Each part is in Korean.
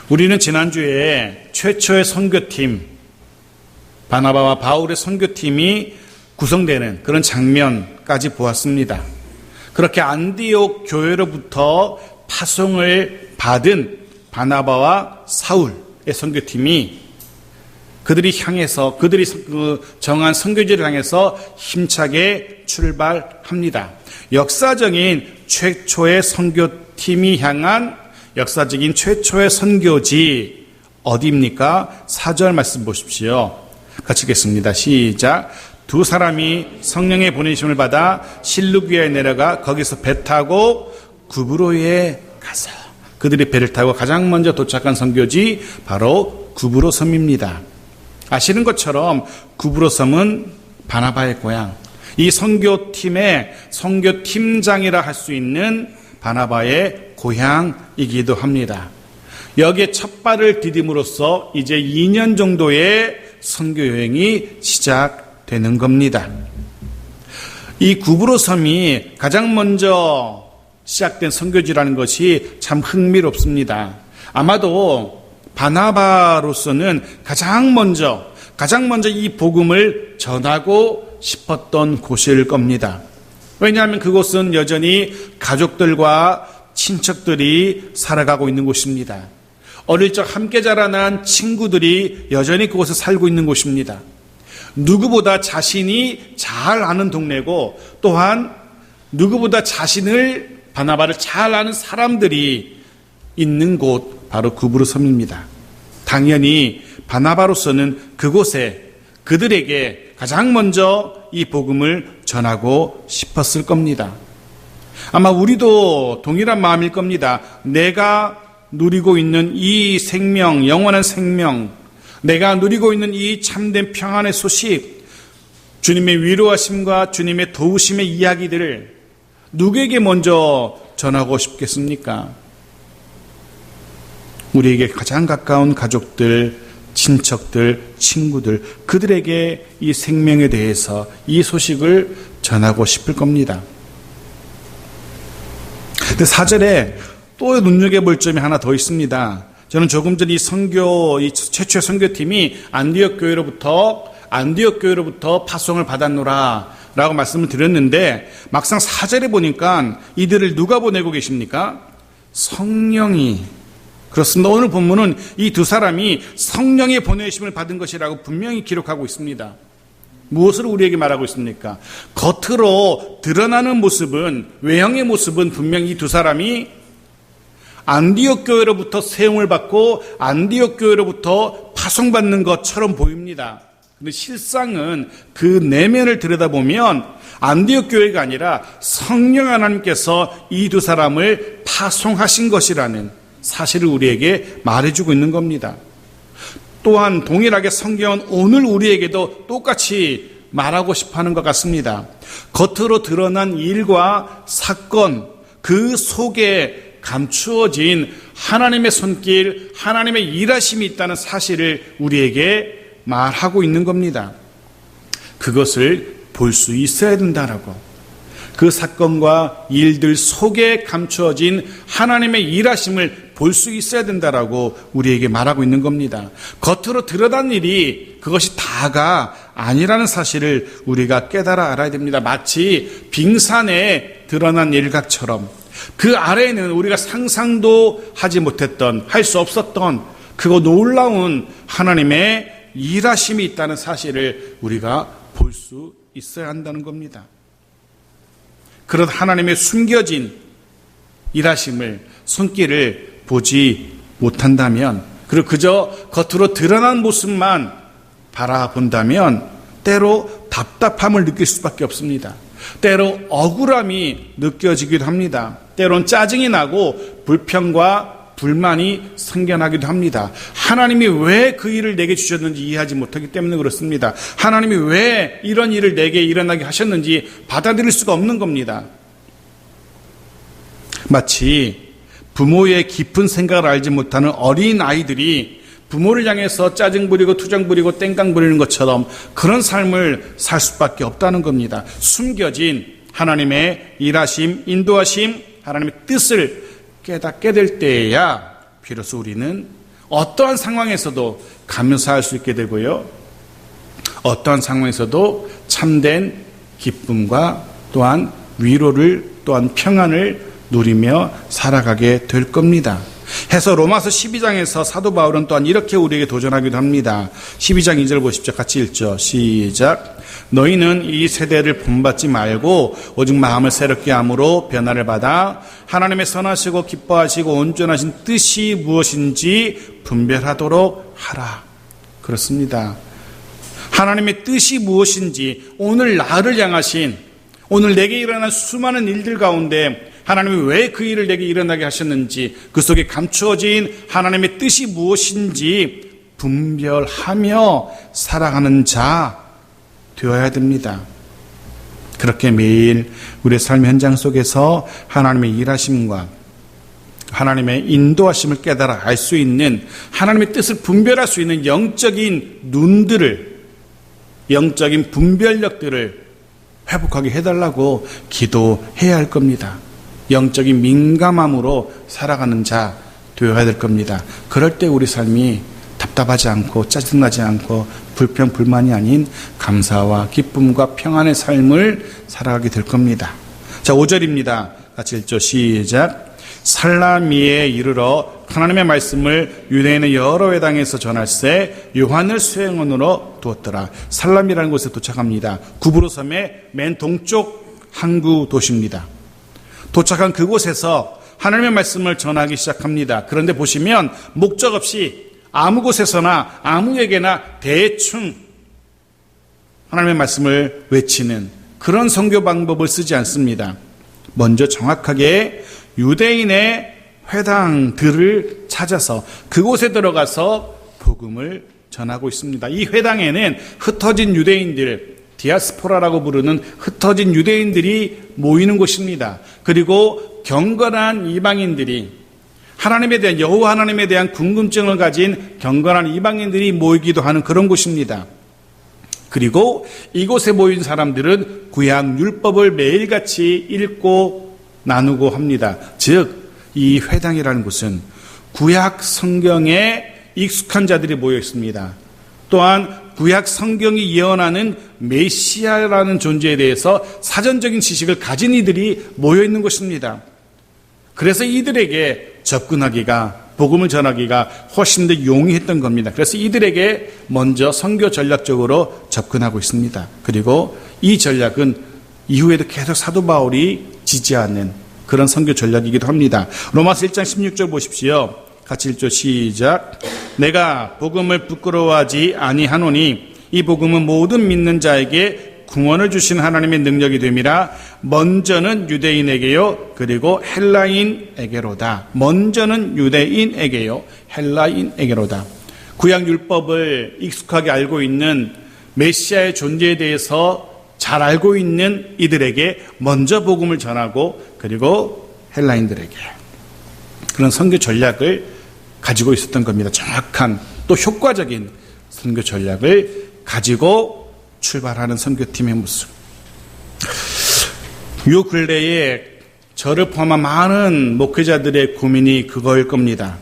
우리는 지난주에 최초의 선교팀, 바나바와 바울의 선교팀이 구성되는 그런 장면까지 보았습니다. 그렇게 안디옥 교회로부터 파송을 받은 바나바와 사울의 선교팀이 그들이 정한 선교지를 향해서 힘차게 출발합니다. 역사적인 최초의 선교팀이 향한 역사적인 최초의 선교지 어디입니까? 4절 말씀 보십시오. 같이 읽겠습니다. 시작. 두 사람이 성령의 보내심을 받아 실루기아에 내려가 거기서 배 타고 구브로에 가서, 그들이 배를 타고 가장 먼저 도착한 선교지 바로 구브로 섬입니다. 아시는 것처럼 구브로 섬은 바나바의 고향, 이 선교팀의 선교팀장이라 할 수 있는 바나바의 고향이기도 합니다. 여기에 첫 발을 디딤으로써 이제 2년 정도의 선교 여행이 시작되는 겁니다. 이 구브로 섬이 가장 먼저 시작된 선교지라는 것이 참 흥미롭습니다. 아마도 바나바로서는 가장 먼저 이 복음을 전하고 싶었던 곳일 겁니다. 왜냐하면 그곳은 여전히 가족들과 친척들이 살아가고 있는 곳입니다. 어릴 적 함께 자라난 친구들이 여전히 그곳에 살고 있는 곳입니다. 누구보다 자신이 잘 아는 동네고, 또한 누구보다 바나바를 잘 아는 사람들이 있는 곳, 바로 구브로 섬입니다. 당연히 바나바로서는 그곳에 그들에게 가장 먼저 이 복음을 전하고 싶었을 겁니다. 아마 우리도 동일한 마음일 겁니다. 내가 누리고 있는 이 생명, 영원한 생명, 내가 누리고 있는 이 참된 평안의 소식, 주님의 위로하심과 주님의 도우심의 이야기들을 누구에게 먼저 전하고 싶겠습니까? 우리에게 가장 가까운 가족들, 친척들, 친구들, 그들에게 이 생명에 대해서 이 소식을 전하고 싶을 겁니다. 근데 4절에 또 눈여겨볼 점이 하나 더 있습니다. 저는 조금 전 이 최초의 선교팀이 안디옥 교회로부터 파송을 받았노라 라고 말씀을 드렸는데, 막상 4절에 보니까 이들을 누가 보내고 계십니까? 성령이. 그렇습니다. 오늘 본문은 이 두 사람이 성령의 보내심을 받은 것이라고 분명히 기록하고 있습니다. 무엇을 우리에게 말하고 있습니까? 겉으로 드러나는 모습은, 외형의 모습은 분명히 이 두 사람이 안디옥 교회로부터 세움을 받고 안디옥 교회로부터 파송받는 것처럼 보입니다. 그런데 실상은 그 내면을 들여다보면 안디옥 교회가 아니라 성령 하나님께서 이 두 사람을 파송하신 것이라는 사실을 우리에게 말해주고 있는 겁니다. 또한 동일하게 성경은 오늘 우리에게도 똑같이 말하고 싶어하는 것 같습니다. 겉으로 드러난 일과 사건, 그 속에 감추어진 하나님의 손길, 하나님의 일하심이 있다는 사실을 우리에게 말하고 있는 겁니다. 그것을 볼 수 있어야 된다라고, 그 사건과 일들 속에 감추어진 하나님의 일하심을 볼 수 있어야 된다라고 우리에게 말하고 있는 겁니다. 겉으로 드러난 일이 그것이 다가 아니라는 사실을 우리가 깨달아 알아야 됩니다. 마치 빙산에 드러난 일각처럼 그 아래에는 우리가 상상도 하지 못했던, 할 수 없었던 그거 놀라운 하나님의 일하심이 있다는 사실을 우리가 볼 수 있어야 한다는 겁니다. 그런 하나님의 숨겨진 일하심을, 손길을 보지 못한다면, 그리고 그저 겉으로 드러난 모습만 바라본다면 때로 답답함을 느낄 수밖에 없습니다. 때로 억울함이 느껴지기도 합니다. 때론 짜증이 나고 불평과 불만이 생겨나기도 합니다. 하나님이 왜 그 일을 내게 주셨는지 이해하지 못하기 때문에 그렇습니다. 하나님이 왜 이런 일을 내게 일어나게 하셨는지 받아들일 수가 없는 겁니다. 마치 부모의 깊은 생각을 알지 못하는 어린 아이들이 부모를 향해서 짜증 부리고 투정 부리고 땡깡 부리는 것처럼 그런 삶을 살 수밖에 없다는 겁니다. 숨겨진 하나님의 일하심, 인도하심, 하나님의 뜻을 깨닫게 될 때에야 비로소 우리는 어떠한 상황에서도 감사할 수 있게 되고요. 어떠한 상황에서도 참된 기쁨과 또한 위로를 또한 평안을 누리며 살아가게 될 겁니다. 해서 로마서 12장에서 사도 바울은 또한 이렇게 우리에게 도전하기도 합니다. 12장 2절 보십시오. 같이 읽죠. 시작. 너희는 이 세대를 본받지 말고 오직 마음을 새롭게 함으로 변화를 받아 하나님의 선하시고 기뻐하시고 온전하신 뜻이 무엇인지 분별하도록 하라. 그렇습니다. 하나님의 뜻이 무엇인지 오늘 나를 향하신, 오늘 내게 일어난 수많은 일들 가운데 하나님이 왜 그 일을 내게 일어나게 하셨는지, 그 속에 감추어진 하나님의 뜻이 무엇인지 분별하며 살아가는 자 되어야 됩니다. 그렇게 매일 우리의 삶 현장 속에서 하나님의 일하심과 하나님의 인도하심을 깨달아 알 수 있는, 하나님의 뜻을 분별할 수 있는 영적인 눈들을, 영적인 분별력들을 회복하게 해달라고 기도해야 할 겁니다. 영적인 민감함으로 살아가는 자 되어야 될 겁니다. 그럴 때 우리 삶이 답답하지 않고 짜증나지 않고 불평 불만이 아닌 감사와 기쁨과 평안의 삶을 살아가게 될 겁니다. 자, 5절입니다. 같이 읽죠. 시작. 살라미에 이르러 하나님의 말씀을 유대인의 여러 회당에서 전할세 요한을 수행원으로 두었더라. 살람이라는 곳에 도착합니다. 구브로 섬의 맨 동쪽 항구 도시입니다. 도착한 그곳에서 하나님의 말씀을 전하기 시작합니다. 그런데 보시면 목적 없이 아무 곳에서나 아무에게나 대충 하나님의 말씀을 외치는 그런 선교 방법을 쓰지 않습니다. 먼저 정확하게 유대인의 회당들을 찾아서 그곳에 들어가서 복음을 전하고 있습니다. 이 회당에는 흩어진 유대인들, 디아스포라라고 부르는 흩어진 유대인들이 모이는 곳입니다. 그리고 경건한 이방인들이, 하나님에 대한, 여호와 하나님에 대한 궁금증을 가진 경건한 이방인들이 모이기도 하는 그런 곳입니다. 그리고 이곳에 모인 사람들은 구약 율법을 매일같이 읽고 나누고 합니다. 즉, 이 회당이라는 곳은 구약 성경에 익숙한 자들이 모여 있습니다. 또한 구약 성경이 예언하는 메시아라는 존재에 대해서 사전적인 지식을 가진 이들이 모여 있는 곳입니다. 그래서 이들에게 접근하기가, 복음을 전하기가 훨씬 더 용이했던 겁니다. 그래서 이들에게 먼저 선교 전략적으로 접근하고 있습니다. 그리고 이 전략은 이후에도 계속 사도 바울이 지지하는 그런 선교 전략이기도 합니다. 로마서 1장 16절 보십시오. 같이 읽죠. 시작. 내가 복음을 부끄러워하지 아니하노니 이 복음은 모든 믿는 자에게 구원을 주신 하나님의 능력이 됨이라. 먼저는 유대인에게요 그리고 헬라인에게로다. 먼저는 유대인에게요 헬라인에게로다. 구약 율법을 익숙하게 알고 있는 메시아의 존재에 대해서 잘 알고 있는 이들에게 먼저 복음을 전하고 그리고 헬라인들에게, 그런 선교 전략을 가지고 있었던 겁니다. 정확한 또 효과적인 선교 전략을 가지고 출발하는 선교팀의 모습. 요 근래에 저를 포함한 많은 목회자들의 고민이 그거일 겁니다.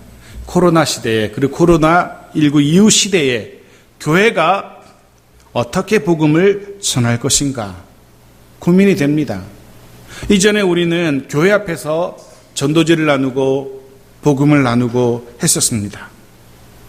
코로나 시대에, 그리고 코로나19 이후 시대에 교회가 어떻게 복음을 전할 것인가 고민이 됩니다. 이전에 우리는 교회 앞에서 전도지를 나누고 복음을 나누고 했었습니다.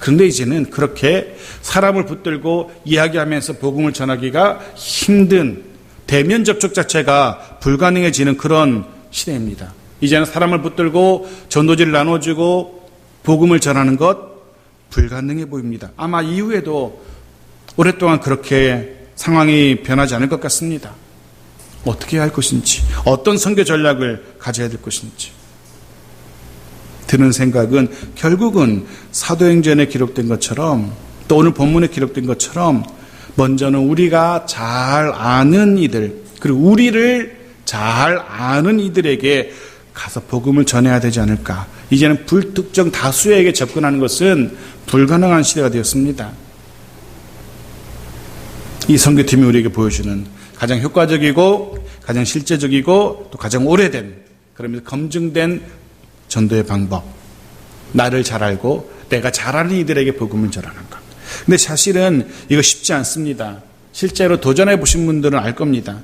그런데 이제는 그렇게 사람을 붙들고 이야기하면서 복음을 전하기가 힘든, 대면 접촉 자체가 불가능해지는 그런 시대입니다. 이제는 사람을 붙들고 전도지를 나눠주고 복음을 전하는 것 불가능해 보입니다. 아마 이후에도 오랫동안 그렇게 상황이 변하지 않을 것 같습니다. 어떻게 해야 할 것인지, 어떤 선교 전략을 가져야 될 것인지 드는 생각은 결국은 사도행전에 기록된 것처럼, 또 오늘 본문에 기록된 것처럼 먼저는 우리가 잘 아는 이들, 그리고 우리를 잘 아는 이들에게 가서 복음을 전해야 되지 않을까. 이제는 불특정 다수에게 접근하는 것은 불가능한 시대가 되었습니다. 이 선교팀이 우리에게 보여주는 가장 효과적이고 가장 실제적이고 또 가장 오래된, 그러면서 검증된 전도의 방법, 나를 잘 알고 내가 잘 아는 이들에게 복음을 전하는 것. 근데 사실은 이거 쉽지 않습니다. 실제로 도전해 보신 분들은 알 겁니다.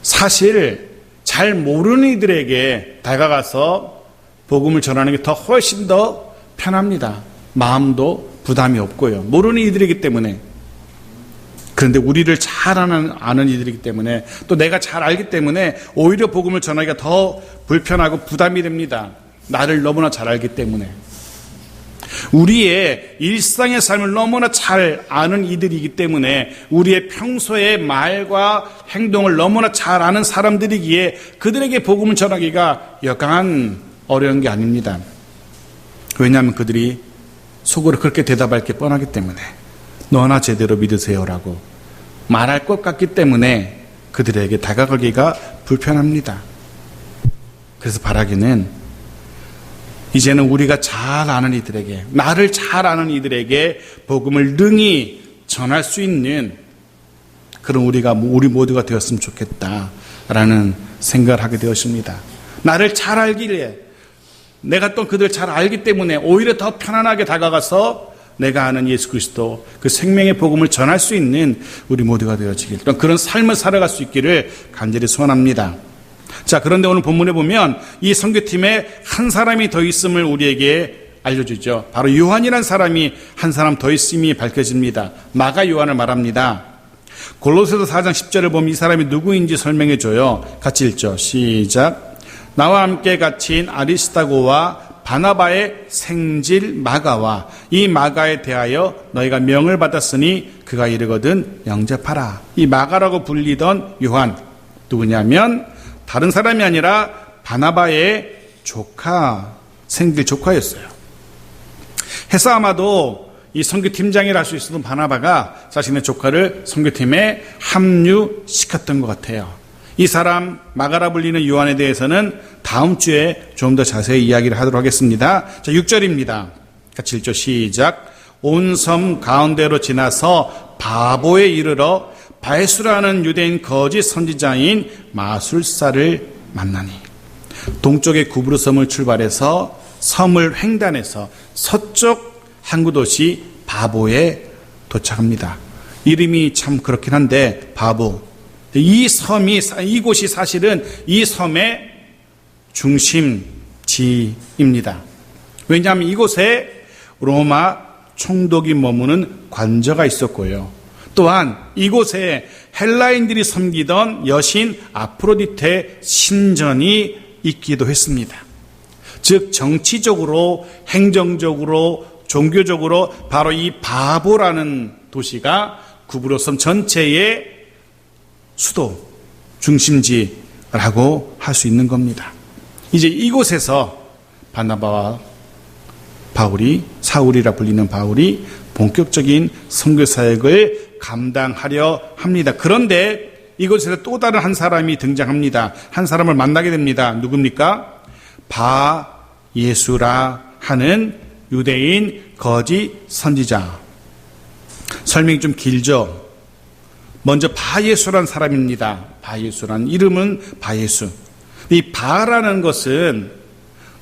사실 잘 모르는 이들에게 다가가서 복음을 전하는 게 훨씬 더 편합니다. 마음도 부담이 없고요. 모르는 이들이기 때문에. 그런데 우리를 잘 아는 이들이기 때문에 또 내가 잘 알기 때문에 오히려 복음을 전하기가 더 불편하고 부담이 됩니다. 나를 너무나 잘 알기 때문에. 우리의 일상의 삶을 너무나 잘 아는 이들이기 때문에 우리의 평소의 말과 행동을 너무나 잘 아는 사람들이기에 그들에게 복음을 전하기가 역간 어려운 게 아닙니다. 왜냐하면 그들이 속으로 그렇게 대답할 게 뻔하기 때문에 너나 제대로 믿으세요라고 말할 것 같기 때문에 그들에게 다가가기가 불편합니다. 그래서 바라기는 이제는 우리가 잘 아는 이들에게, 나를 잘 아는 이들에게 복음을 능히 전할 수 있는 그런 우리 모두가 되었으면 좋겠다라는 생각을 하게 되었습니다. 나를 잘 알기에, 내가 또 그들 잘 알기 때문에 오히려 더 편안하게 다가가서 내가 아는 예수 그리스도 그 생명의 복음을 전할 수 있는 우리 모두가 되어지길, 그런 삶을 살아갈 수 있기를 간절히 소원합니다. 자, 그런데 오늘 본문에 보면 이 선교팀에 한 사람이 더 있음을 우리에게 알려주죠. 바로 요한이라는 사람이 한 사람 더 있음이 밝혀집니다. 마가 요한을 말합니다. 골로새서 4장 10절을 보면 이 사람이 누구인지 설명해줘요. 같이 읽죠. 시작. 나와 함께 갇힌 아리스타고와 바나바의 생질 마가와 이 마가에 대하여 너희가 명을 받았으니 그가 이르거든 영접하라. 이 마가라고 불리던 요한 누구냐면 다른 사람이 아니라 바나바의 조카, 생질 조카였어요. 해서 아마도 이 선교팀장이라 할 수 있었던 바나바가 자신의 조카를 선교팀에 합류시켰던 것 같아요. 이 사람 마가라 불리는 요한에 대해서는 다음 주에 좀 더 자세히 이야기를 하도록 하겠습니다. 자, 6절입니다. 같이 읽죠. 시작. 온 섬 가운데로 지나서 바보에 이르러 바에수라는 유대인 거짓 선지자인 마술사를 만나니 동쪽의 구브르 섬을 출발해서 섬을 횡단해서 서쪽 항구 도시 바보에 도착합니다. 이름이 참 그렇긴 한데 바보. 이곳이 사실은 이 섬의 중심지입니다. 왜냐하면 이곳에 로마 총독이 머무는 관저가 있었고요. 또한 이곳에 헬라인들이 섬기던 여신 아프로디테 신전이 있기도 했습니다. 즉 정치적으로, 행정적으로, 종교적으로 바로 이 바보라는 도시가 구브로섬 전체의 수도, 중심지라고 할 수 있는 겁니다. 이제 이곳에서 바나바와 바울이, 사울이라 불리는 바울이 본격적인 선교 사역을 감당하려 합니다. 그런데 이곳에서 또 다른 한 사람이 등장합니다. 한 사람을 만나게 됩니다. 누굽니까? 바예수라 하는 유대인 거짓 선지자. 설명이 좀 길죠. 먼저 바예수라는 사람입니다. 바예수라는 이름은 바예수. 이 바라는 것은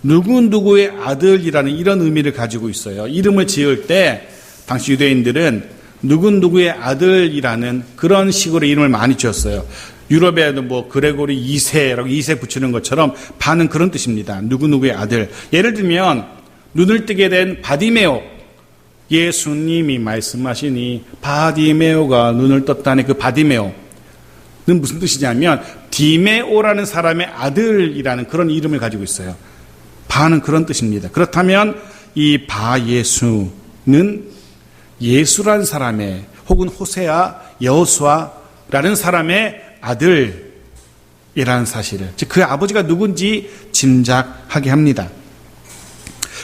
누구누구의 아들이라는 이런 의미를 가지고 있어요. 이름을 지을 때 당시 유대인들은 누구누구의 아들이라는 그런 식으로 이름을 많이 지었어요. 유럽에도 뭐 그레고리 2세라고 2세 붙이는 것처럼 바는 그런 뜻입니다. 누구누구의 아들. 예를 들면 눈을 뜨게 된 바디메오. 예수님이 말씀하시니 바디메오가 눈을 떴다니 그 바디메오는 무슨 뜻이냐면 디메오라는 사람의 아들이라는 그런 이름을 가지고 있어요. 바는 그런 뜻입니다. 그렇다면 이 바예수는 예수라는 사람의 혹은 호세아, 여호수아라는 사람의 아들이라는 사실을, 즉 그 아버지가 누군지 짐작하게 합니다.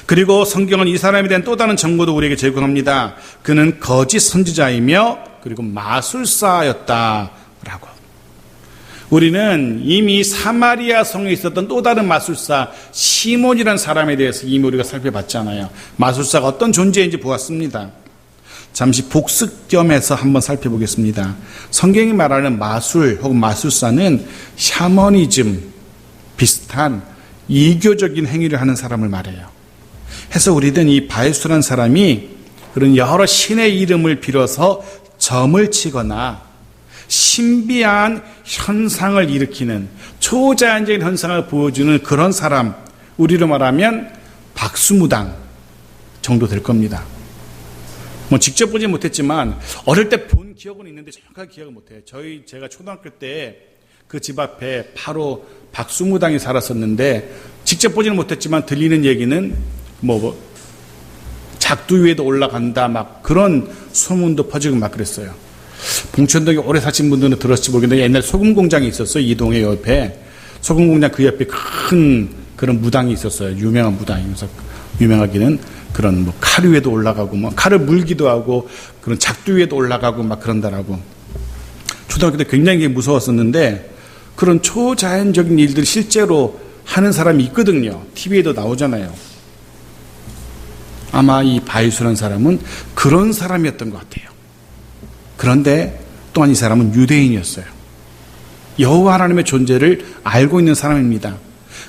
그리고 성경은 이 사람에 대한 또 다른 정보도 우리에게 제공합니다. 그는 거짓 선지자이며 그리고 마술사였다라고. 우리는 이미 사마리아 성에 있었던 또 다른 마술사 시몬이라는 사람에 대해서 이미 우리가 살펴봤잖아요. 마술사가 어떤 존재인지 보았습니다. 잠시 복습점에서 한번 살펴보겠습니다. 성경이 말하는 마술 혹은 마술사는 샤머니즘 비슷한 이교적인 행위를 하는 사람을 말해요. 해서 우리는 이 바에수라는 사람이 그런 여러 신의 이름을 빌어서 점을 치거나 신비한 현상을 일으키는 초자연적인 현상을 보여주는 그런 사람, 우리로 말하면 박수무당 정도 될 겁니다. 뭐 직접 보지 못했지만 어릴 때 본 기억은 있는데 정확하게 기억을 못해요. 제가 초등학교 때 그 집 앞에 바로 박수무당이 살았었는데 직접 보지는 못했지만 들리는 얘기는 뭐 작두 위에도 올라간다 막 그런 소문도 퍼지고 막 그랬어요. 봉천동에 오래 사신 분들은 들었을지 모르겠는데 옛날 소금 공장이 있었어요. 이 동의 옆에 소금 공장 그 옆에 큰 그런 무당이 있었어요. 유명한 무당이면서 유명하기는 그런 뭐 칼 위에도 올라가고 뭐 칼을 물기도 하고 그런 작두 위에도 올라가고 막 그런다라고. 초등학교 때 굉장히 무서웠었는데 그런 초자연적인 일들 실제로 하는 사람이 있거든요. TV에도 나오잖아요. 아마 이 바이수라는 사람은 그런 사람이었던 것 같아요. 그런데 또한 이 사람은 유대인이었어요. 여호와 하나님의 존재를 알고 있는 사람입니다.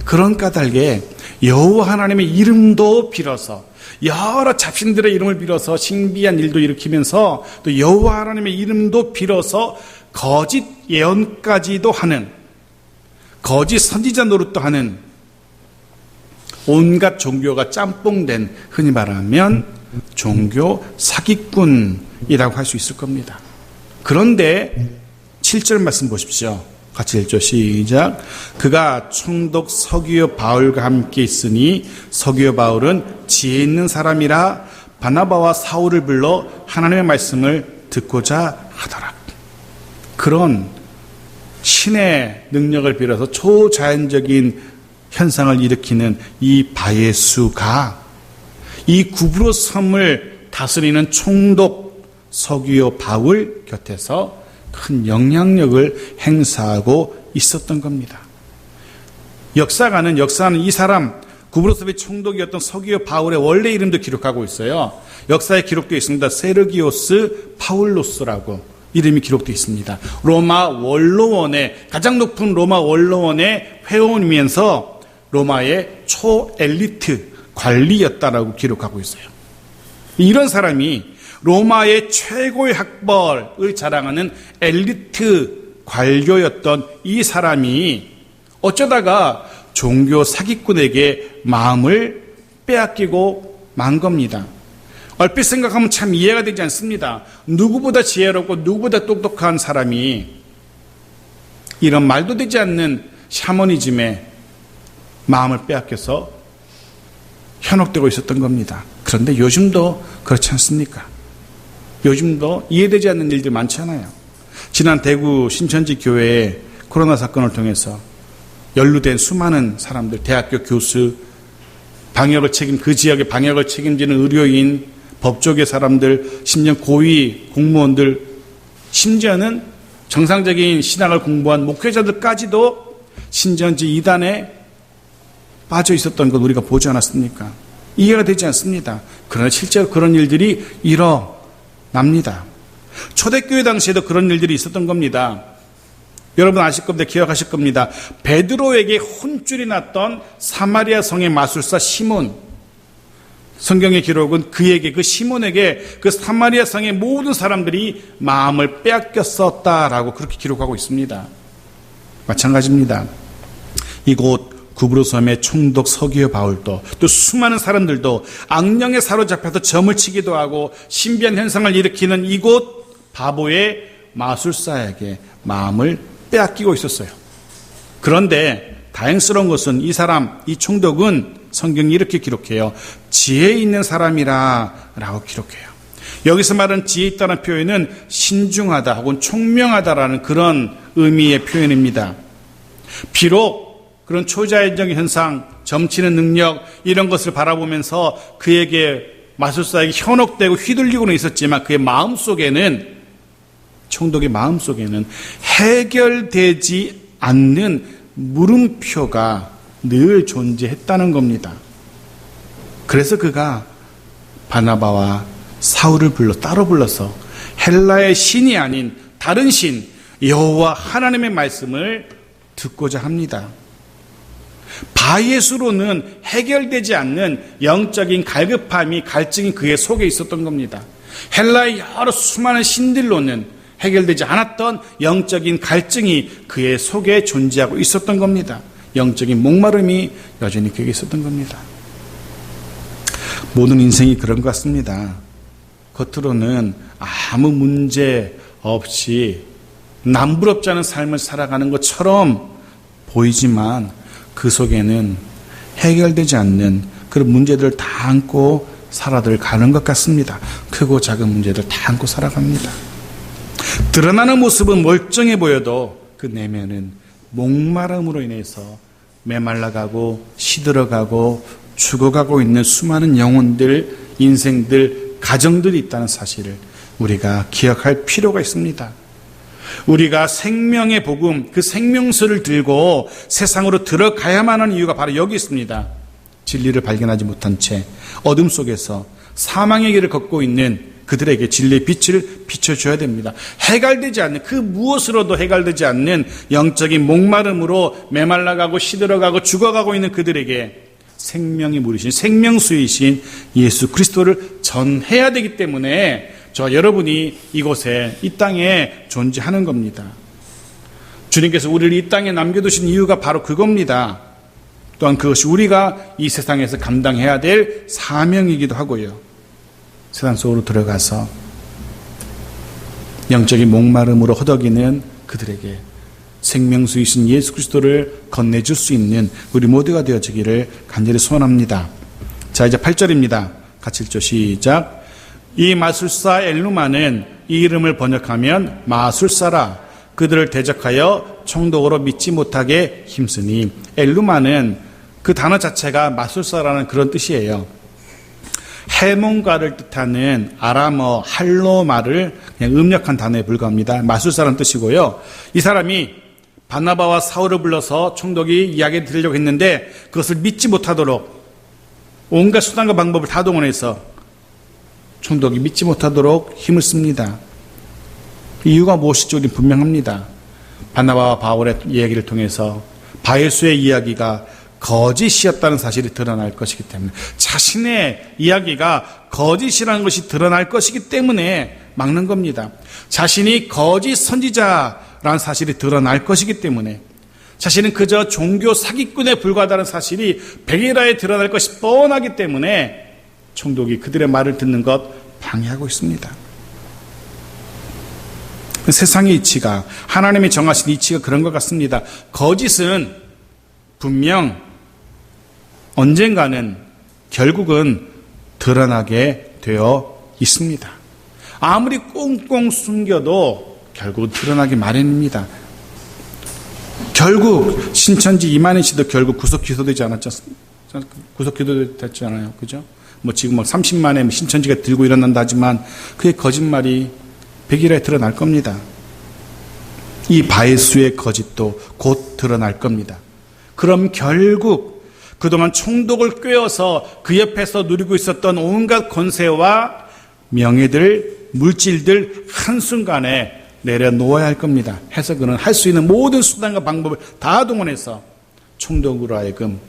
그런 까닭에 여호와 하나님의 이름도 빌어서 여러 잡신들의 이름을 빌어서 신비한 일도 일으키면서 또 여호와 하나님의 이름도 빌어서 거짓 예언까지도 하는 거짓 선지자 노릇도 하는 온갖 종교가 짬뽕된 흔히 말하면 종교 사기꾼이라고 할 수 있을 겁니다. 그런데 7절 말씀 보십시오. 같이 읽죠. 시작. 그가 총독 서기오 바울과 함께 있으니 서기오 바울은 지혜 있는 사람이라 바나바와 사울을 불러 하나님의 말씀을 듣고자 하더라. 그런 신의 능력을 빌어서 초자연적인 현상을 일으키는 이 바예수가 이 구브로 섬을 다스리는 총독 서기오 바울 곁에서 큰 영향력을 행사하고 있었던 겁니다. 역사는 이 사람 구브로 섬의 총독이었던 서기오 바울의 원래 이름도 기록하고 있어요. 역사에 기록되어 있습니다. 세르기오스 파울로스라고 이름이 기록되어 있습니다. 로마 원로원의 가장 높은 로마 원로원의 회원이면서 로마의 초엘리트 관리였다라고 기록하고 있어요. 이런 사람이 로마의 최고의 학벌을 자랑하는 엘리트 관료였던 이 사람이 어쩌다가 종교 사기꾼에게 마음을 빼앗기고 만 겁니다. 얼핏 생각하면 참 이해가 되지 않습니다. 누구보다 지혜롭고 누구보다 똑똑한 사람이 이런 말도 되지 않는 샤머니즘에 마음을 빼앗겨서 현혹되고 있었던 겁니다. 그런데 요즘도 그렇지 않습니까? 요즘도 이해되지 않는 일들 많잖아요. 지난 대구 신천지 교회의 코로나 사건을 통해서 연루된 수많은 사람들, 대학교 교수, 그 지역의 방역을 책임지는 의료인, 법조계 사람들, 심지어 고위 공무원들, 심지어는 정상적인 신학을 공부한 목회자들까지도 신천지 이단에 빠져 있었던 것 우리가 보지 않았습니까? 이해가 되지 않습니다. 그러나 실제로 그런 일들이 일어납니다. 초대교회 당시에도 그런 일들이 있었던 겁니다. 여러분 아실 겁니다. 기억하실 겁니다. 베드로에게 혼쭐이 났던 사마리아 성의 마술사 시몬. 성경의 기록은 그 시몬에게 그 사마리아 성의 모든 사람들이 마음을 빼앗겼었다라고 그렇게 기록하고 있습니다. 마찬가지입니다. 이곳 구브로 섬의 총독 서기오 바울도 또 수많은 사람들도 악령에 사로잡혀서 점을 치기도 하고 신비한 현상을 일으키는 이곳 바보의 마술사에게 마음을 빼앗기고 있었어요. 그런데 다행스러운 것은 이 총독은 성경이 이렇게 기록해요. 지혜 있는 사람이라 라고 기록해요. 여기서 말하는 지혜 있다는 표현은 신중하다 혹은 총명하다라는 그런 의미의 표현입니다. 비록 그런 초자연적인 현상, 점치는 능력 이런 것을 바라보면서 그에게 마술사에게 현혹되고 휘둘리고는 있었지만 그의 총독의 마음속에는 해결되지 않는 물음표가 늘 존재했다는 겁니다. 그래서 그가 바나바와 사울을 따로 불러서 헬라의 신이 아닌 다른 신 여호와 하나님의 말씀을 듣고자 합니다. 바예수로는 해결되지 않는 영적인 갈급함이, 갈증이 그의 속에 있었던 겁니다. 헬라의 여러 수많은 신들로는 해결되지 않았던 영적인 갈증이 그의 속에 존재하고 있었던 겁니다. 영적인 목마름이 여전히 그에게 있었던 겁니다. 모든 인생이 그런 것 같습니다. 겉으로는 아무 문제 없이 남부럽지 않은 삶을 살아가는 것처럼 보이지만 그 속에는 해결되지 않는 그런 문제들을 다 안고 살아가는 것 같습니다. 크고 작은 문제들 다 안고 살아갑니다. 드러나는 모습은 멀쩡해 보여도 그 내면은 목마름으로 인해서 메말라가고 시들어가고 죽어가고 있는 수많은 영혼들, 인생들, 가정들이 있다는 사실을 우리가 기억할 필요가 있습니다. 우리가 생명의 복음, 그 생명수를 들고 세상으로 들어가야만 하는 이유가 바로 여기 있습니다. 진리를 발견하지 못한 채 어둠 속에서 사망의 길을 걷고 있는 그들에게 진리의 빛을 비춰줘야 됩니다. 해결되지 않는, 그 무엇으로도 해결되지 않는 영적인 목마름으로 메말라가고 시들어가고 죽어가고 있는 그들에게 생명이 물이신, 생명수이신 예수 그리스도를 전해야 되기 때문에 저 여러분이 이곳에, 이 땅에 존재하는 겁니다. 주님께서 우리를 이 땅에 남겨두신 이유가 바로 그겁니다. 또한 그것이 우리가 이 세상에서 감당해야 될 사명이기도 하고요. 세상 속으로 들어가서 영적인 목마름으로 허덕이는 그들에게 생명수이신 예수 그리스도를 건네줄 수 있는 우리 모두가 되어지기를 간절히 소원합니다. 자, 이제 8절입니다. 같이 읽죠. 시작. 이 마술사 엘루마는 이 이름을 번역하면 마술사라. 그들을 대적하여 총독으로 믿지 못하게 힘쓰니. 엘루마는 그 단어 자체가 마술사라는 그런 뜻이에요. 해몽가를 뜻하는 아람어 할로마를 그냥 음력한 단어에 불과합니다. 마술사라는 뜻이고요. 이 사람이 바나바와 사울을 불러서 총독이 이야기를 들으려고 했는데 그것을 믿지 못하도록 온갖 수단과 방법을 다 동원해서 총독이 믿지 못하도록 힘을 씁니다. 이유가 무엇일지 우리는 분명합니다. 바나바와 바울의 이야기를 통해서 바예수의 이야기가 거짓이었다는 사실이 드러날 것이기 때문에, 자신의 이야기가 거짓이라는 것이 드러날 것이기 때문에 막는 겁니다. 자신이 거짓 선지자라는 사실이 드러날 것이기 때문에, 자신은 그저 종교 사기꾼에 불과하다는 사실이 백일하에 드러날 것이 뻔하기 때문에 총독이 그들의 말을 듣는 것 방해하고 있습니다. 세상의 이치가, 하나님이 정하신 이치가 그런 것 같습니다. 거짓은 분명 언젠가는 결국은 드러나게 되어 있습니다. 아무리 꽁꽁 숨겨도 결국은 드러나기 마련입니다. 결국 신천지 이만희 씨도 결국 구속 기소되지 않았죠? 구속 기소됐지 않아요? 그죠? 뭐 지금 막 30만의 신천지가 들고 일어난다 하지만 그의 거짓말이 백일에 드러날 겁니다. 이 바예수의 거짓도 곧 드러날 겁니다. 그럼 결국 그동안 총독을 꿰어서 그 옆에서 누리고 있었던 온갖 권세와 명예들, 물질들 한순간에 내려놓아야 할 겁니다. 해서 그는 할 수 있는 모든 수단과 방법을 다 동원해서 총독으로 하여금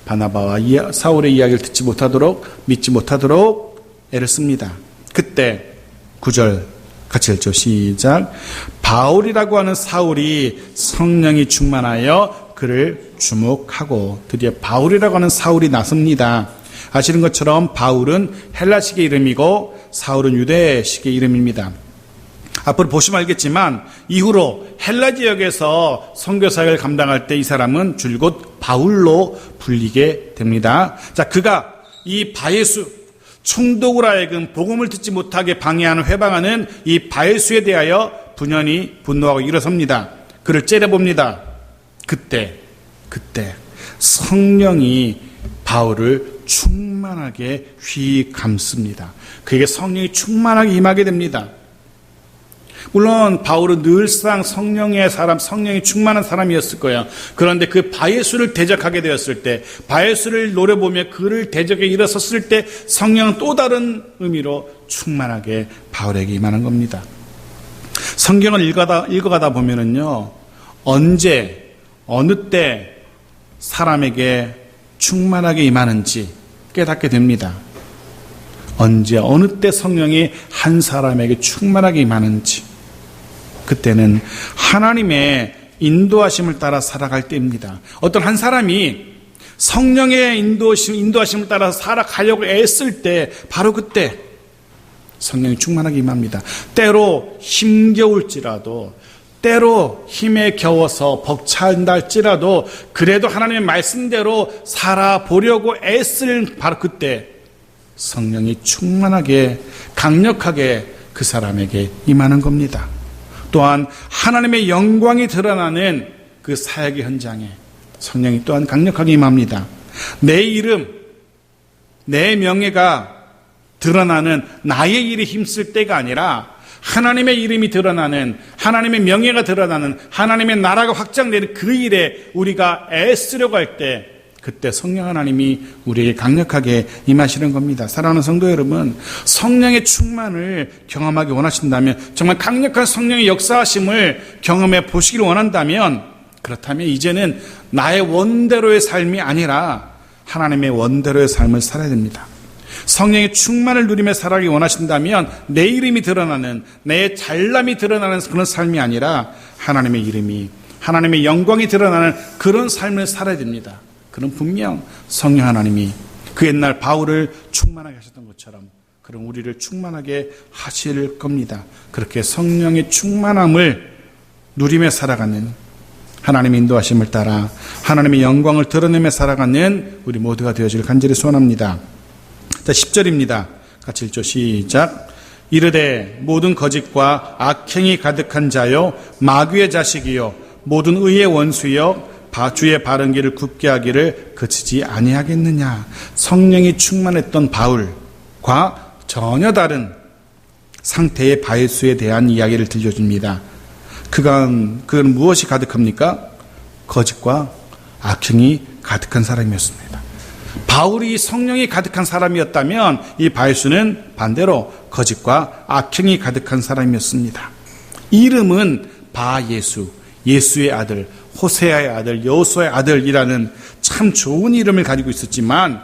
바나바와 사울의 이야기를 듣지 못하도록, 믿지 못하도록 애를 씁니다. 그때 9절 같이 읽죠. 시작. 바울이라고 하는 사울이 성령이 충만하여 그를 주목하고, 드디어 바울이라고 하는 사울이 나섭니다. 아시는 것처럼 바울은 헬라식의 이름이고 사울은 유대식의 이름입니다. 앞으로 보시면 알겠지만 이후로 헬라 지역에서 선교사역을 감당할 때 이 사람은 줄곧 바울로 불리게 됩니다. 자, 그가 이 바예수, 총독으로 하여금 복음을 듣지 못하게 방해하는, 회방하는 이 바예수에 대하여 분연히 분노하고 일어섭니다. 그를 째려봅니다. 그때 성령이 바울을 충만하게 휘감습니다. 그에게 성령이 충만하게 임하게 됩니다. 물론 바울은 늘상 성령의 사람, 성령이 충만한 사람이었을 거예요. 그런데 그 바예수를 대적하게 되었을 때, 바예수를 노려보며 그를 대적에 일어섰을 때 성령은 또 다른 의미로 충만하게 바울에게 임하는 겁니다. 성경을 읽어가다 보면은요, 언제, 어느 때 사람에게 충만하게 임하는지 깨닫게 됩니다. 언제 어느 때 성령이 한 사람에게 충만하게 임하는지, 그때는 하나님의 인도하심을 따라 살아갈 때입니다. 어떤 한 사람이 성령의 인도하심을 따라 살아가려고 애쓸 때 바로 그때 성령이 충만하게 임합니다. 때로 힘겨울지라도, 때로 힘에 겨워서 벅찬다 할지라도 그래도 하나님의 말씀대로 살아보려고 애쓸 바로 그때 성령이 충만하게 강력하게 그 사람에게 임하는 겁니다. 또한 하나님의 영광이 드러나는 그 사역의 현장에 성령이 또한 강력하게 임합니다. 내 이름, 내 명예가 드러나는 나의 일에 힘쓸 때가 아니라 하나님의 이름이 드러나는, 하나님의 명예가 드러나는, 하나님의 나라가 확장되는 그 일에 우리가 애쓰려고 할 때 그때 성령 하나님이 우리에게 강력하게 임하시는 겁니다. 사랑하는 성도 여러분, 성령의 충만을 경험하기 원하신다면, 정말 강력한 성령의 역사하심을 경험해 보시기를 원한다면, 그렇다면 이제는 나의 원대로의 삶이 아니라 하나님의 원대로의 삶을 살아야 됩니다. 성령의 충만을 누리며 살아가기 원하신다면 내 이름이 드러나는, 내 잘남이 드러나는 그런 삶이 아니라 하나님의 이름이, 하나님의 영광이 드러나는 그런 삶을 살아야 됩니다. 그럼 분명 성령 하나님이 그 옛날 바울을 충만하게 하셨던 것처럼 그럼 우리를 충만하게 하실 겁니다. 그렇게 성령의 충만함을 누리며 살아가는, 하나님의 인도하심을 따라 하나님의 영광을 드러내며 살아가는 우리 모두가 되어지길 간절히 소원합니다. 자, 10절입니다. 같이 읽죠. 시작. 이르되 모든 거짓과 악행이 가득한 자요 마귀의 자식이요 모든 의의 원수여 주의 바른 길을 굽게 하기를 그치지 아니하겠느냐. 성령이 충만했던 바울과 전혀 다른 상태의 바예수에 대한 이야기를 들려줍니다. 그건 무엇이 가득합니까? 거짓과 악행이 가득한 사람이었습니다. 바울이 성령이 가득한 사람이었다면 이 바예수는 반대로 거짓과 악행이 가득한 사람이었습니다. 이름은 바예수, 예수의 아들, 호세아의 아들, 여호수아의 아들이라는 참 좋은 이름을 가지고 있었지만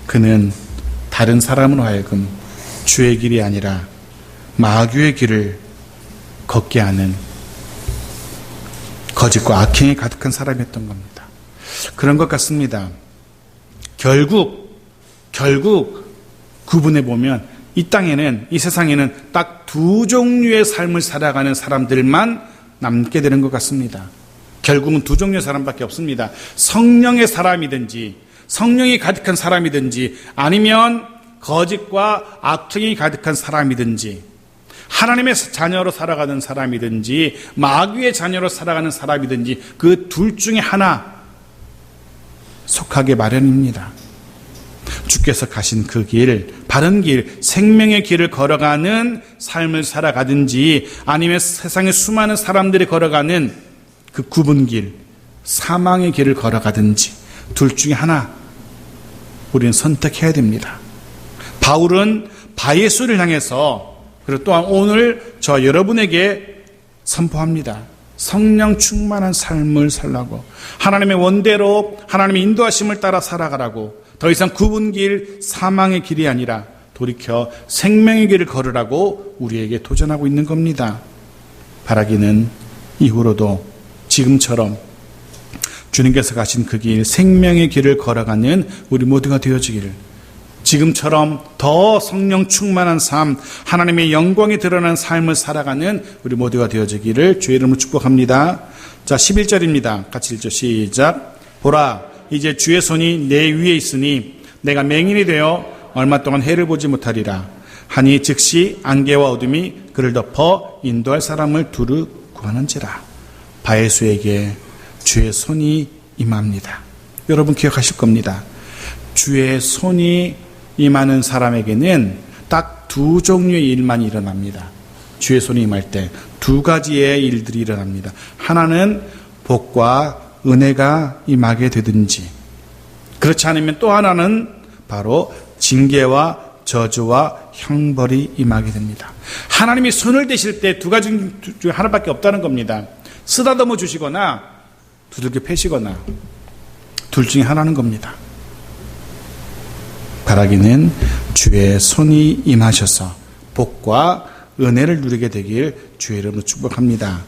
그는 다른 사람으로 하여금 주의 길이 아니라 마귀의 길을 걷게 하는 거짓과 악행이 가득한 사람이었던 겁니다. 그런 것 같습니다. 결국 구분해 보면 이 땅에는, 이 세상에는 딱 두 종류의 삶을 살아가는 사람들만 남게 되는 것 같습니다. 결국은 두 종류의 사람밖에 없습니다. 성령의 사람이든지, 성령이 가득한 사람이든지, 아니면 거짓과 악행이 가득한 사람이든지, 하나님의 자녀로 살아가는 사람이든지, 마귀의 자녀로 살아가는 사람이든지, 그 둘 중에 하나 속하게 마련입니다. 주께서 가신 그 길, 바른 길, 생명의 길을 걸어가는 삶을 살아가든지, 아니면 세상의 수많은 사람들이 걸어가는 그 굽은 길, 사망의 길을 걸어가든지, 둘 중에 하나 우리는 선택해야 됩니다. 바울은 바예수를 향해서, 그리고 또한 오늘 저 여러분에게 선포합니다. 성령 충만한 삶을 살라고, 하나님의 원대로 하나님의 인도하심을 따라 살아가라고, 더 이상 굽은 길, 사망의 길이 아니라 돌이켜 생명의 길을 걸으라고 우리에게 도전하고 있는 겁니다. 바라기는 이후로도 지금처럼 주님께서 가신 그 길, 생명의 길을 걸어가는 우리 모두가 되어지기를, 지금처럼 더 성령 충만한 삶, 하나님의 영광이 드러나는 삶을 살아가는 우리 모두가 되어지기를 주의 이름으로 축복합니다. 자, 11절입니다. 같이 읽죠. 시작. 보라, 이제 주의 손이 내 위에 있으니 내가 맹인이 되어 얼마 동안 해를 보지 못하리라 하니 즉시 안개와 어둠이 그를 덮어 인도할 사람을 두루 구하는지라. 바예수에게 주의 손이 임합니다. 여러분 기억하실 겁니다. 주의 손이 임하는 사람에게는 딱 두 종류의 일만 일어납니다. 주의 손이 임할 때 두 가지의 일들이 일어납니다. 하나는 복과 은혜가 임하게 되든지, 그렇지 않으면 또 하나는 바로 징계와 저주와 형벌이 임하게 됩니다. 하나님이 손을 대실 때 두 가지 중 하나밖에 없다는 겁니다. 쓰다듬어 주시거나 두들겨 패시거나 둘 중에 하나는 겁니다. 바라기는 주의 손이 임하셔서 복과 은혜를 누리게 되길 주의 이름으로 축복합니다.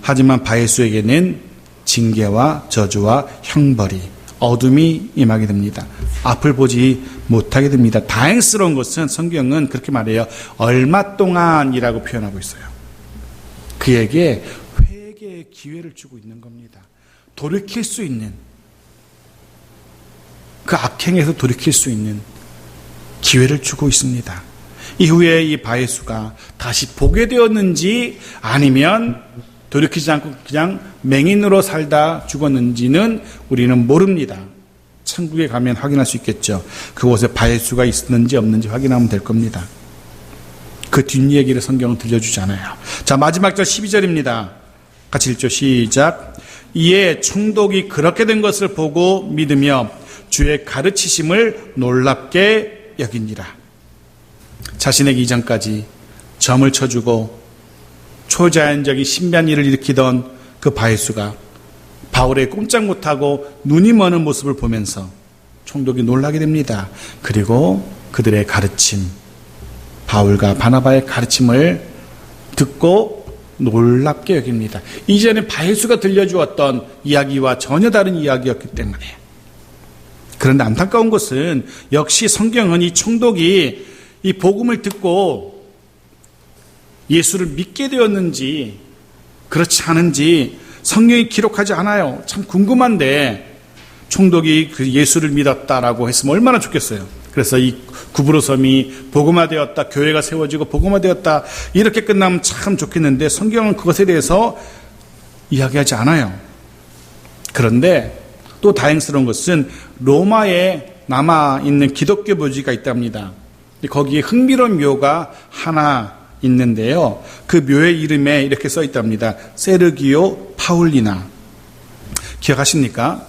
하지만 바예수에게는 징계와 저주와 형벌이, 어둠이 임하게 됩니다. 앞을 보지 못하게 됩니다. 다행스러운 것은 성경은 그렇게 말해요. 얼마 동안이라고 표현하고 있어요. 그에게 회개의 기회를 주고 있는 겁니다. 돌이킬 수 있는, 그 악행에서 돌이킬 수 있는 기회를 주고 있습니다. 이후에 이 바예수가 다시 보게 되었는지 아니면 돌이키지 않고 그냥 맹인으로 살다 죽었는지는 우리는 모릅니다. 천국에 가면 확인할 수 있겠죠. 그곳에 바예수가 있었는지 없는지 확인하면 될 겁니다. 그 뒷얘기를 성경은 들려주잖아요. 자, 마지막 절 12절입니다. 같이 읽죠. 시작. 이에 총독이 그렇게 된 것을 보고 믿으며 주의 가르치심을 놀랍게 여기니라. 자신에게 이전까지 점을 쳐주고 초자연적인 신비한 일을 일으키던 그 바예수가 바울의 꼼짝 못하고 눈이 머는 모습을 보면서 총독이 놀라게 됩니다. 그리고 그들의 가르침, 바울과 바나바의 가르침을 듣고 놀랍게 여깁니다. 이전에 바예수가 들려주었던 이야기와 전혀 다른 이야기였기 때문에. 그런데 안타까운 것은 역시 성경은 이 총독이 이 복음을 듣고 예수를 믿게 되었는지 그렇지 않은지 성경이 기록하지 않아요. 참 궁금한데 총독이 그 예수를 믿었다라고 했으면 얼마나 좋겠어요. 그래서 이 구브로섬이 복음화되었다, 교회가 세워지고 복음화되었다 이렇게 끝나면 참 좋겠는데 성경은 그것에 대해서 이야기하지 않아요. 그런데 또 다행스러운 것은 로마에 남아있는 기독교 묘지가 있답니다. 거기에 흥미로운 묘가 하나 있는데요. 그 묘의 이름에 이렇게 써 있답니다. 세르기오 파울리나. 기억하십니까?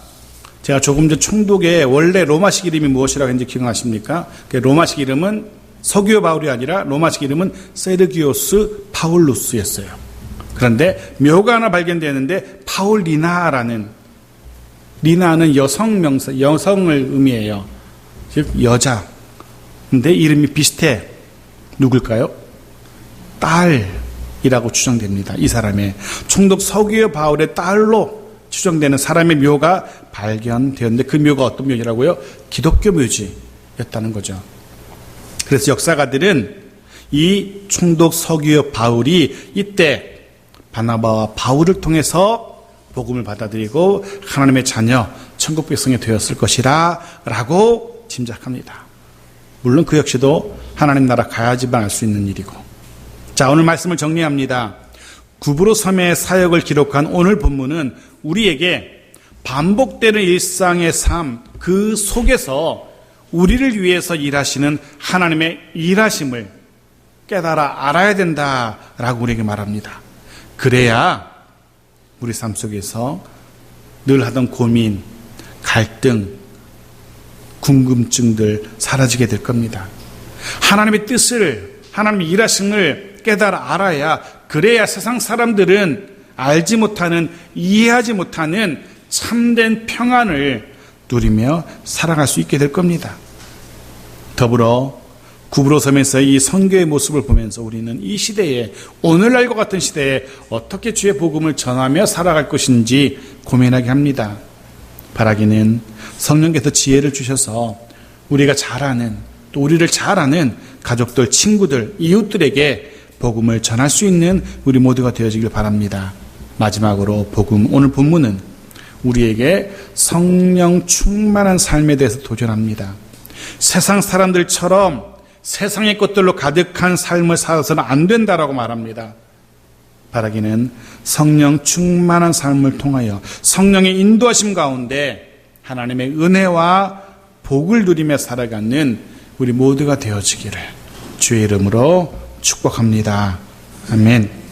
제가 조금 전 총독의 원래 로마식 이름이 무엇이라고 했는지 기억하십니까? 그 로마식 이름은 서기오 바울이 아니라 로마식 이름은 세르기오스 파울루스였어요. 그런데 묘가 하나 발견되었는데 파울리나라는, 리나는 여성 명사, 여성을 의미해요. 즉 여자. 근데 이름이 비슷해. 누굴까요? 딸이라고 추정됩니다. 이 사람의 총독 서기오 바울의 딸로 추정되는 사람의 묘가 발견되었는데 그 묘가 어떤 묘지라고요? 기독교 묘지였다는 거죠. 그래서 역사가들은 이 총독 서기오 바울이 이때 바나바와 바울을 통해서 복음을 받아들이고 하나님의 자녀, 천국 백성이 되었을 것이라 라고 짐작합니다. 물론 그 역시도 하나님 나라 가야지만 알 수 있는 일이고. 자, 오늘 말씀을 정리합니다. 구브로 섬의 사역을 기록한 오늘 본문은 우리에게 반복되는 일상의 삶, 그 속에서 우리를 위해서 일하시는 하나님의 일하심을 깨달아 알아야 된다라고 우리에게 말합니다. 그래야 우리 삶 속에서 늘 하던 고민, 갈등, 궁금증들 사라지게 될 겁니다. 하나님의 뜻을, 하나님의 일하심을 깨달아 알아야, 그래야 세상 사람들은 알지 못하는, 이해하지 못하는 참된 평안을 누리며 살아갈 수 있게 될 겁니다. 더불어 구브로섬에서의 이 선교의 모습을 보면서 우리는 이 시대에, 오늘날과 같은 시대에 어떻게 주의 복음을 전하며 살아갈 것인지 고민하게 합니다. 바라기는 성령께서 지혜를 주셔서 우리가 잘 아는, 또 우리를 잘 아는 가족들, 친구들, 이웃들에게 복음을 전할 수 있는 우리 모두가 되어지길 바랍니다. 마지막으로 오늘 본문은 우리에게 성령 충만한 삶에 대해서 도전합니다. 세상 사람들처럼 세상의 것들로 가득한 삶을 살아서는 안 된다라고 말합니다. 바라기는 성령 충만한 삶을 통하여 성령의 인도하심 가운데 하나님의 은혜와 복을 누리며 살아가는 우리 모두가 되어지기를 주의 이름으로 축복합니다. 아멘.